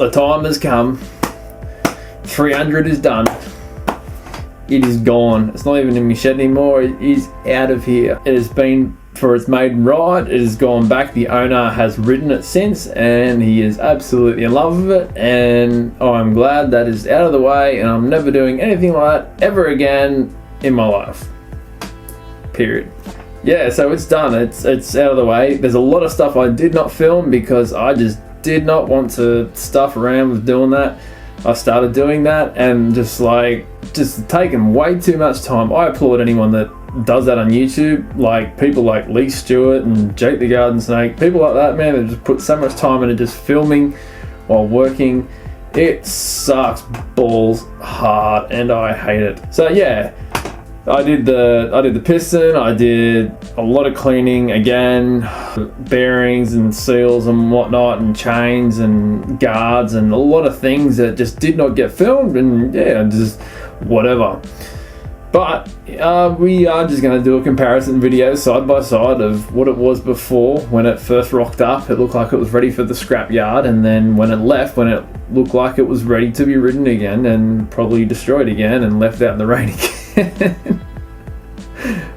the time has come. 300 is done. It is gone. It's not even in my shed anymore. It is out of here. It has been for its maiden ride. It has gone back. The owner has ridden it since, and he is absolutely in love with it. And I'm glad that is out of the way, and I'm never doing anything like that ever again in my life. Period. Yeah, so it's done. It's out of the way. There's a lot of stuff I did not film because I just did not want to stuff around with doing that. I started doing that and just taking way too much time. I applaud anyone that does that on YouTube, like people like Lee Stewart and Jake the Garden Snake, people like that, man, that just put so much time into just filming while working. It sucks balls hard and I hate it. So yeah, I did the piston, I did a lot of cleaning again, bearings and seals and whatnot, and chains and guards and a lot of things that just did not get filmed, and yeah, just whatever. But we are just going to do a comparison video side by side of what it was before. When it first rocked up, it looked like it was ready for the scrap yard, and then when it left, when it looked like it was ready to be ridden again and probably destroyed again and left out in the rain again.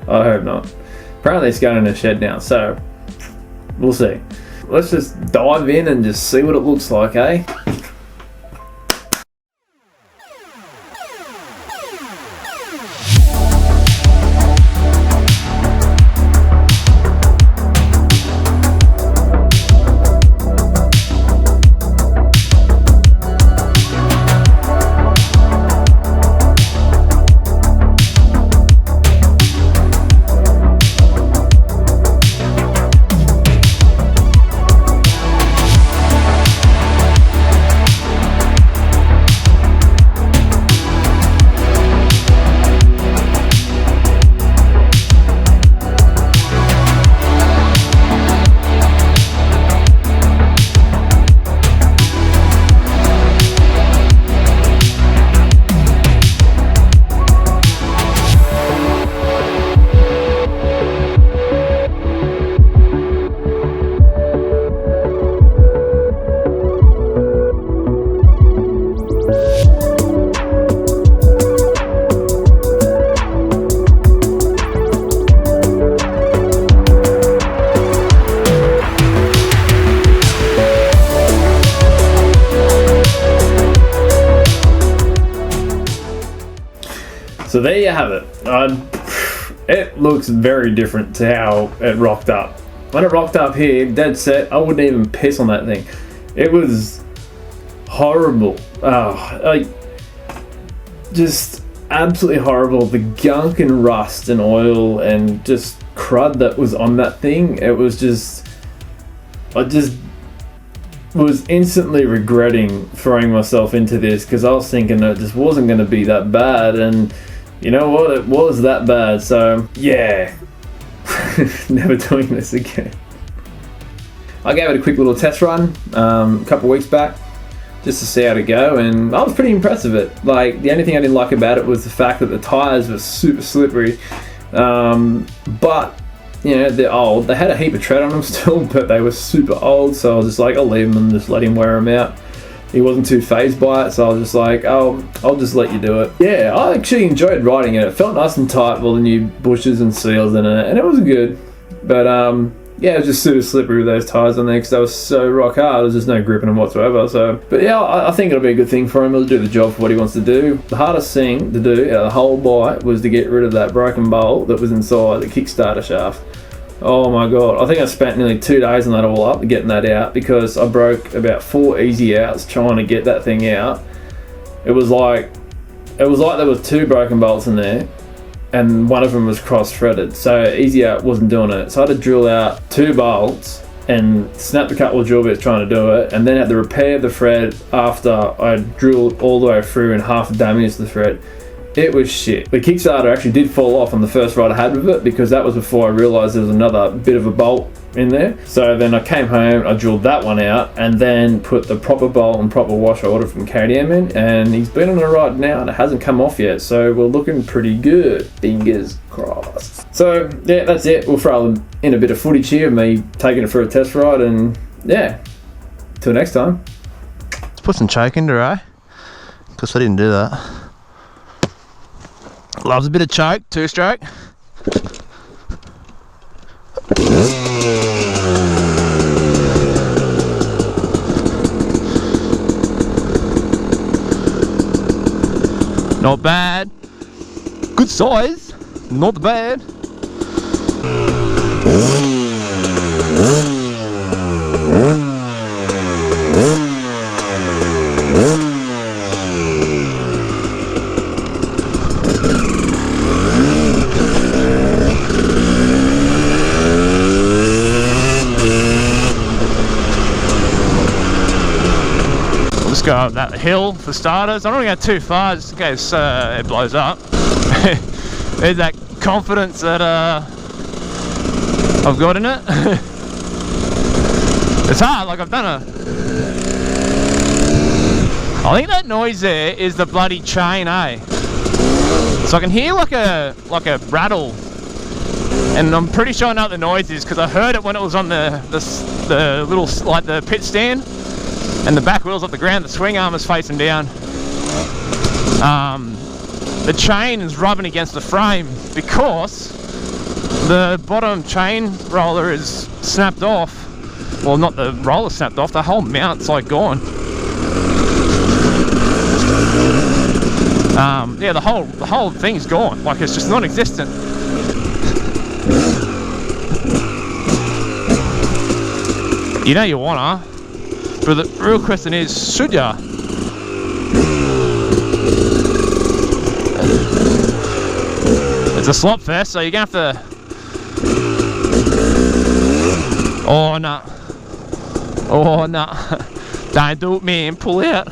I hope not. Apparently it's going in a shed now, so we'll see. Let's just dive in and just see what it looks like, eh? So there you have it. It looks very different to how it rocked up. When it rocked up here, dead set, I wouldn't even piss on that thing. It was horrible. Just absolutely horrible. The gunk and rust and oil and just crud that was on that thing. It was just, I just was instantly regretting throwing myself into this because I was thinking it just wasn't going to be that bad, and you know what, it was that bad. So yeah, never doing this again. I gave it a quick little test run a couple weeks back just to see how to go, and I was pretty impressed with it. Like, the only thing I didn't like about it was the fact that the tires were super slippery, but you know, they're old. They had a heap of tread on them still, but they were super old, so I was just like, I'll leave them and just let him wear them out. He wasn't too phased by it, so I was just like, oh, I'll just let you do it. Yeah, I actually enjoyed riding it. It felt nice and tight with all the new bushes and seals in it, and it was good. But yeah, it was just super slippery with those tyres on there because they were so rock hard. There was just no grip in them whatsoever. So, but yeah, I think it'll be a good thing for him. It'll do the job for what he wants to do. The hardest thing to do out of the whole bike was to get rid of that broken bolt that was inside the Kickstarter shaft. Oh my god, I think I spent nearly 2 days on that all up, getting that out, because I broke about 4 easy outs trying to get that thing out. It was like there was 2 broken bolts in there, and one of them was cross-threaded, so easy out wasn't doing it. So I had to drill out 2 bolts and snap a couple of drill bits trying to do it, and then had to repair the thread after I drilled all the way through and half damaged the thread. It was shit. The Kickstarter actually did fall off on the first ride I had with it, because that was before I realised there was another bit of a bolt in there. So then I came home, I drilled that one out, and then put the proper bolt and proper washer order from KTM in, and he's been on a ride now and it hasn't come off yet, so we're looking pretty good. Fingers crossed. So yeah, that's it. We'll throw in a bit of footage here of me taking it for a test ride, and yeah, till next time. put some choke into her, eh? Because I didn't do that. Loves a bit of choke, 2-stroke. Not bad. Good size. Not bad. Go up that hill for starters. I don't want to go too far just in case it blows up. There's that confidence that I've got in it. It's hard, like I've done I think that noise there is the bloody chain, eh? So I can hear like a rattle, and I'm pretty sure I know what the noise is because I heard it when it was on the little, like the pit stand. And the back wheel's off the ground, the swing arm is facing down. The chain is rubbing against the frame because the bottom chain roller is snapped off. Well, not the roller snapped off, the whole mount's like gone. Yeah, the whole thing's gone, like it's just non-existent. You know you wanna. But the real question is, should ya? It's a slop fest, so you're gonna have to... Oh no. Oh no. Don't do it, man. Pull out.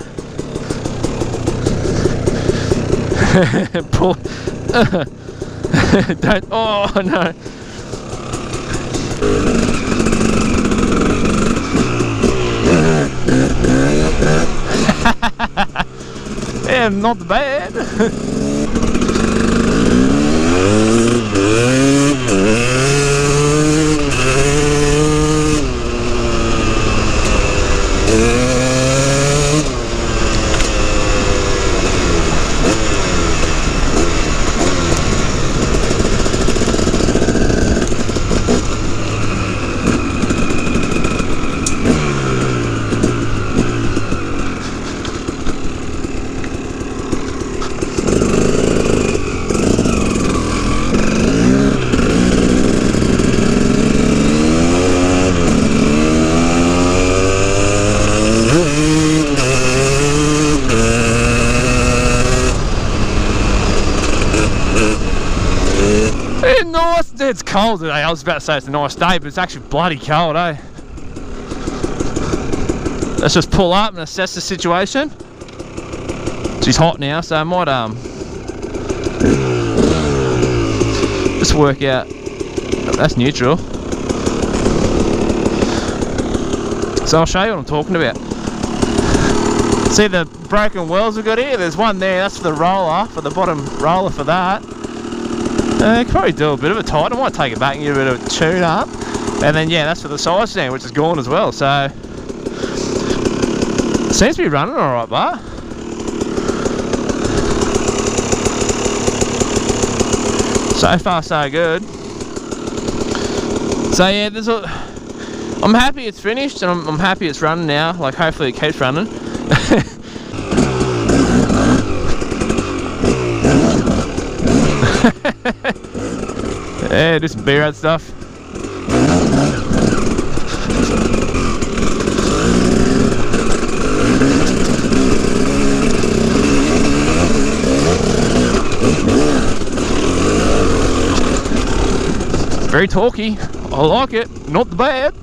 Pull. Don't. Oh no. Yeah, not bad. It's cold today. I was about to say it's a nice day, but it's actually bloody cold, eh? Let's just pull up and assess the situation. She's hot now, so I might just work out. That's neutral. So I'll show you what I'm talking about. See the broken wells we've got here? There's one there, that's for the roller, for the bottom roller for that. Could probably do a bit of a tighten. I might take it back and give it a bit of a tune up. And then yeah, that's for the side stand, which is gone as well. So seems to be running alright, but so far so good. So yeah, I'm happy it's finished, and I'm happy it's running now. Like hopefully it keeps running. Yeah, do some beer stuff. Very talky. I like it. Not bad.